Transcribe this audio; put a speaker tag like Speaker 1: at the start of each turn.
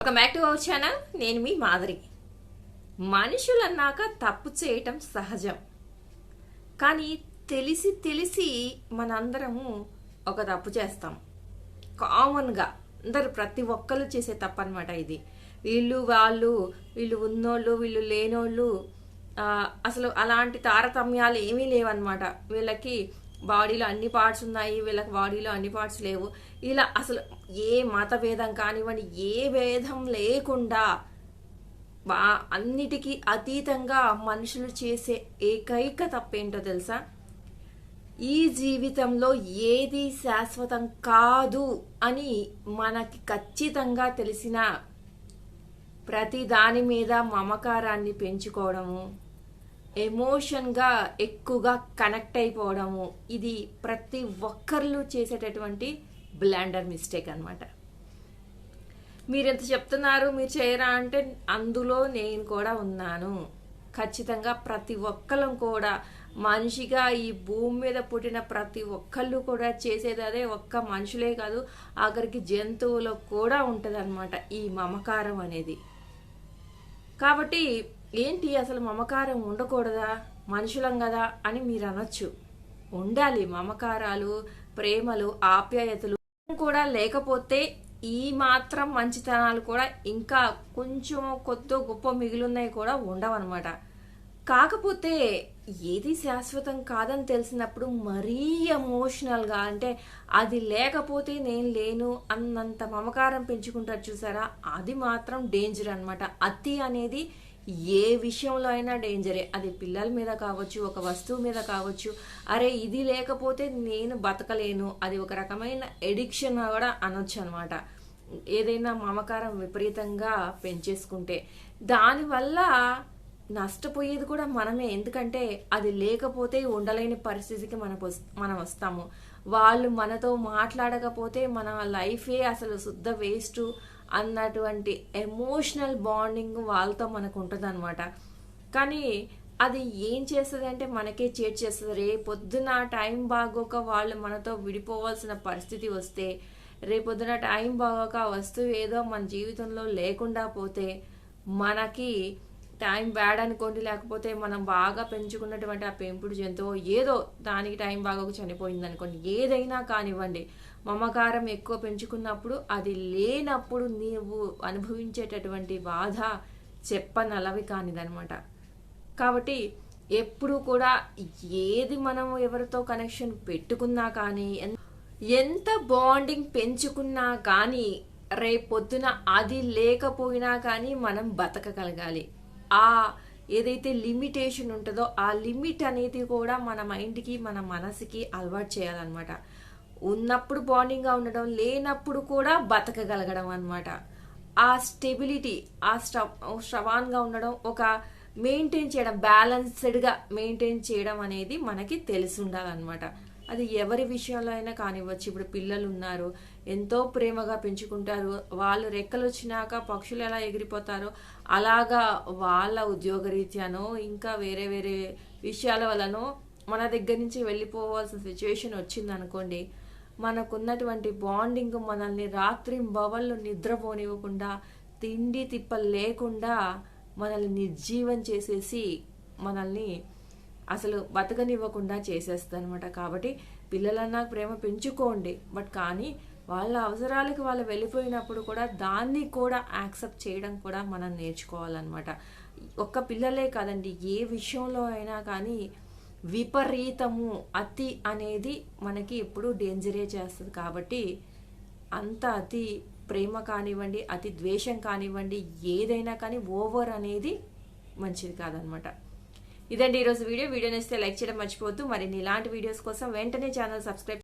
Speaker 1: Welcome back to our channel. నేను మీ మాధురి. మనుషులన్నాక తప్పు చేయటం సహజం, కానీ తెలిసి తెలిసి మనందరము ఒక తప్పు చేస్తాం. కామన్గా అందరు ప్రతి ఒక్కళ్ళు చేసే తప్పు అనమాట ఇది. వీళ్ళు వాళ్ళు, వీళ్ళు ఉన్నోళ్ళు వీళ్ళు లేనోళ్ళు, అసలు అలాంటి తారతమ్యాలు ఏమీ లేవన్నమాట. వీళ్ళకి బాడీలో అన్ని పార్ట్స్ ఉన్నాయి, వీళ్ళకి బాడీలో అన్ని పార్ట్స్ లేవు. ఇలా అసలు ఏ మత భేదం కానివ్వండి, ఏ భేదం లేకుండా అన్నిటికీ అతీతంగా మనుషులు చేసే ఏకైక తప్పేంటో తెలుసా? ఈ జీవితంలో ఏది శాశ్వతం కాదు అని మనకి ఖచ్చితంగా తెలిసిన ప్రతి దాని మీద మమకారాన్ని పెంచుకోవడము, ఎమోషన్గా ఎక్కువగా కనెక్ట్ అయిపోవడము, ఇది ప్రతి ఒక్కళ్ళు చేసేటటువంటి బ్లండర్ మిస్టేక్ అనమాట. మీరు ఎంత చెప్తున్నారు, మీరు చేయరా అంటే అందులో నేను కూడా ఉన్నాను. ఖచ్చితంగా ప్రతి ఒక్కళ్ళం కూడా మనిషిగా ఈ భూమి మీద పుట్టిన ప్రతి ఒక్కళ్ళు కూడా చేసేది అదే. ఒక్క మనుషులే కాదు, ఆఖరికి జంతువులో కూడా ఉంటుంది అనమాట ఈ మమకారం అనేది. కాబట్టి ఏంటి అసలు మమకారం ఉండకూడదా, మనుషులం కదా అని మీరు అనొచ్చు. ఉండాలి మమకారాలు, ప్రేమలు, ఆప్యాయతలు కూడా. లేకపోతే ఈ మాత్రం మంచితనాలు కూడా ఇంకా కొంచెం కొద్దో గొప్ప మిగిలినవి కూడా ఉండవన్నమాట. కాకపోతే ఏది శాశ్వతం కాదని తెలిసినప్పుడు మరీ ఎమోషనల్గా, అంటే అది లేకపోతే నేను లేను అన్నంత మమకారం పెంచుకుంటారు చూసారా, అది మాత్రం డేంజర్ అనమాట. అతి అనేది ఏ విషయంలో అయినా డేంజరే. అది పిల్లల మీద కావచ్చు, ఒక వస్తువు మీద కావచ్చు. అరే ఇది లేకపోతే నేను బతకలేను, అది ఒక రకమైన ఎడిక్షన్ కూడా అనొచ్చు అనమాట. ఏదైనా మమకారం విపరీతంగా పెంచేసుకుంటే దానివల్ల నష్టపోయేది కూడా మనమే. ఎందుకంటే అది లేకపోతే ఉండలేని పరిస్థితికి మనం వస్తాము. వాళ్ళు మనతో మాట్లాడకపోతే మన లైఫే అసలు శుద్ధ వేస్ట్ అన్నటువంటి ఎమోషనల్ బాండింగ్ వాళ్ళతో మనకు ఉంటుంది అనమాట. కానీ అది ఏం చేస్తుంది అంటే మనకే చేట్ చేస్తుంది. రేపొద్దున టైం బాగోక వాళ్ళు మనతో విడిపోవాల్సిన పరిస్థితి వస్తే, రేపొద్దున టైం బాగోక వస్తువు ఏదో మన జీవితంలో లేకుండా పోతే, మనకి టైం బ్యాడ్ అనుకోండి, లేకపోతే మనం బాగా పెంచుకున్నటువంటి ఆ పెంపుడు జంతువు ఏదో దానికి టైం బాగోక చనిపోయింది అనుకోండి, ఏదైనా కానివ్వండి, మమకారం ఎక్కువ పెంచుకున్నప్పుడు అది లేనప్పుడు నీవు అనుభవించేటటువంటి బాధ చెప్పనలవి కానిదనమాట. కాబట్టి ఎప్పుడు కూడా ఏది మనం ఎవరితో కనెక్షన్ పెట్టుకున్నా కానీ, ఎంత బాండింగ్ పెంచుకున్నా కానీ, రేపొద్దున అది లేకపోయినా కానీ మనం బతకగలగాలి. ఆ ఏదైతే లిమిటేషన్ ఉంటుందో ఆ లిమిట్ అనేది కూడా మన మైండ్కి, మన మనసుకి అలవాటు చేయాలన్నమాట. ఉన్నప్పుడు బాండింగ్గా ఉండడం, లేనప్పుడు కూడా బతకగలగడం అనమాట. ఆ స్టెబిలిటీ, ఆ స్ట్రాంగ్గా ఉండడం, ఒక మెయింటైన్ చేయడం, బ్యాలెన్స్డ్గా మెయింటైన్ చేయడం అనేది మనకి తెలిసి ఉండాలన్నమాట. అది ఎవరి విషయంలో అయినా కానివ్వచ్చు. ఇప్పుడు పిల్లలు ఉన్నారు, ఎంతో ప్రేమగా పెంచుకుంటారు. వాళ్ళు రెక్కలు వచ్చినాక పక్షులు ఎలా ఎగిరిపోతారో అలాగా వాళ్ళ ఉద్యోగరీత్యానో ఇంకా వేరే వేరే విషయాల వల్లనో మన దగ్గర నుంచి వెళ్ళిపోవాల్సిన సిచ్యువేషన్ వచ్చింది అనుకోండి, మనకున్నటువంటి బాండింగ్ మనల్ని రాత్రింబవళ్ళు నిద్రపోనివ్వకుండా, తిండి తిప్పలు లేకుండా మనల్ని నిర్జీవం చేసేసి మనల్ని అసలు బతకనివ్వకుండా చేసేస్తుంది అనమాట. కాబట్టి పిల్లలన్నా ప్రేమ పెంచుకోండి, బట్ కానీ వాళ్ళ అవసరాలకు వాళ్ళు వెళ్ళిపోయినప్పుడు కూడా దాన్ని కూడా యాక్సెప్ట్ చేయడం కూడా మనం నేర్చుకోవాలన్నమాట. ఒక్క పిల్లలే కాదండి, ఏ విషయంలో అయినా కానీ విపరీతము, అతి అనేది మనకి ఎప్పుడు డేంజరే చేస్తుంది. కాబట్టి అంత అతి ప్రేమ కానివ్వండి, అతి ద్వేషం కానివ్వండి, ఏదైనా కానీ ఓవర్ అనేది మంచిది కాదనమాట. ఇదండి ఈరోజు వీడియో. వీడియో నచ్చితే లైక్ చేయడం మర్చిపోవద్దు. మరిన్ని ఇలాంటి వీడియోస్ కోసం వెంటనే ఛానల్ సబ్స్క్రైబ్